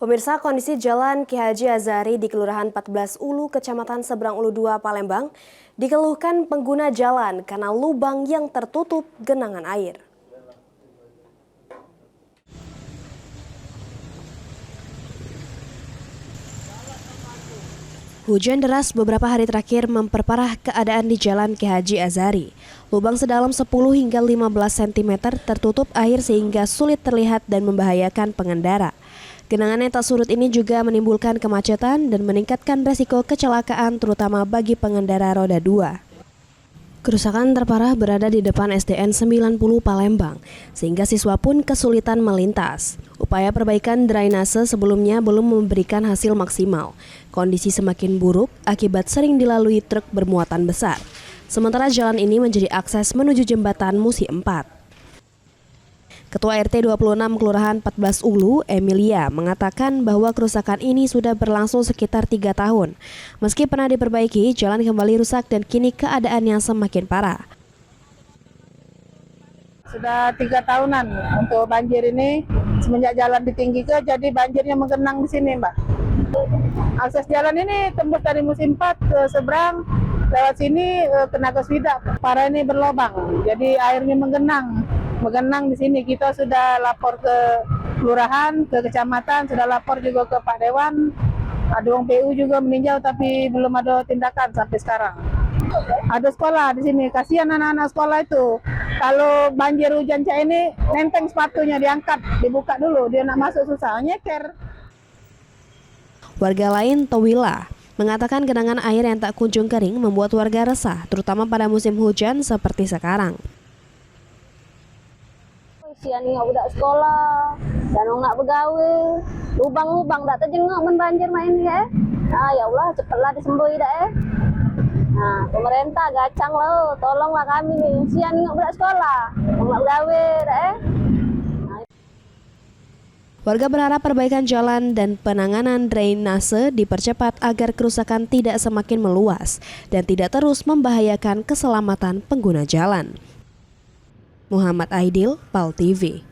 Pemirsa, kondisi Jalan Ki Haji Azhari di Kelurahan 14 Ulu, Kecamatan Seberang Ulu 2, Palembang, dikeluhkan pengguna jalan karena lubang yang tertutup genangan air. Hujan deras beberapa hari terakhir memperparah keadaan di Jalan Ki Haji Azhari. Lubang sedalam 10 hingga 15 cm tertutup air sehingga sulit terlihat dan membahayakan pengendara. Genangan yang tak surut ini juga menimbulkan kemacetan dan meningkatkan resiko kecelakaan terutama bagi pengendara roda 2. Kerusakan terparah berada di depan SDN 90 Palembang, sehingga siswa pun kesulitan melintas. Upaya perbaikan drainase sebelumnya belum memberikan hasil maksimal. Kondisi semakin buruk akibat sering dilalui truk bermuatan besar. Sementara jalan ini menjadi akses menuju jembatan Musi 4. Ketua RT 26 Kelurahan 14 Ulu, Emilia, mengatakan bahwa kerusakan ini sudah berlangsung sekitar 3 tahun. Meski pernah diperbaiki, jalan kembali rusak dan kini keadaannya semakin parah. Sudah 3 tahunan untuk banjir ini, semenjak jalan ditinggikan, jadi banjirnya menggenang di sini, Mbak. Akses jalan ini tembus dari Musim 4 ke seberang, lewat sini ke Nagaswida. Parah ini berlobang, jadi airnya menggenang di sini. Kita sudah lapor ke kelurahan, ke kecamatan, sudah lapor juga ke Pak Dewan. Ada orang PU juga meninjau tapi belum ada tindakan sampai sekarang. Ada sekolah di sini, kasihan anak-anak sekolah itu. Kalau banjir hujan kayak ini, nenteng sepatunya diangkat, dibuka dulu, dia nak masuk susah, nyeker. Warga lain, Towila, mengatakan genangan air yang tak kunjung kering membuat warga resah, terutama pada musim hujan seperti sekarang. Sian nggak udah sekolah, dan nggak begawe, lubang-lubang tak terjenguk men banjir main ya. Nah ya Allah cepatlah disembui dah. Nah pemerintah gacang lo, tolonglah kami nih, sian nggak udah sekolah, nggak begawe dah. Warga berharap perbaikan jalan dan penanganan drainase dipercepat agar kerusakan tidak semakin meluas dan tidak terus membahayakan keselamatan pengguna jalan. Muhammad Aidil, PAL TV.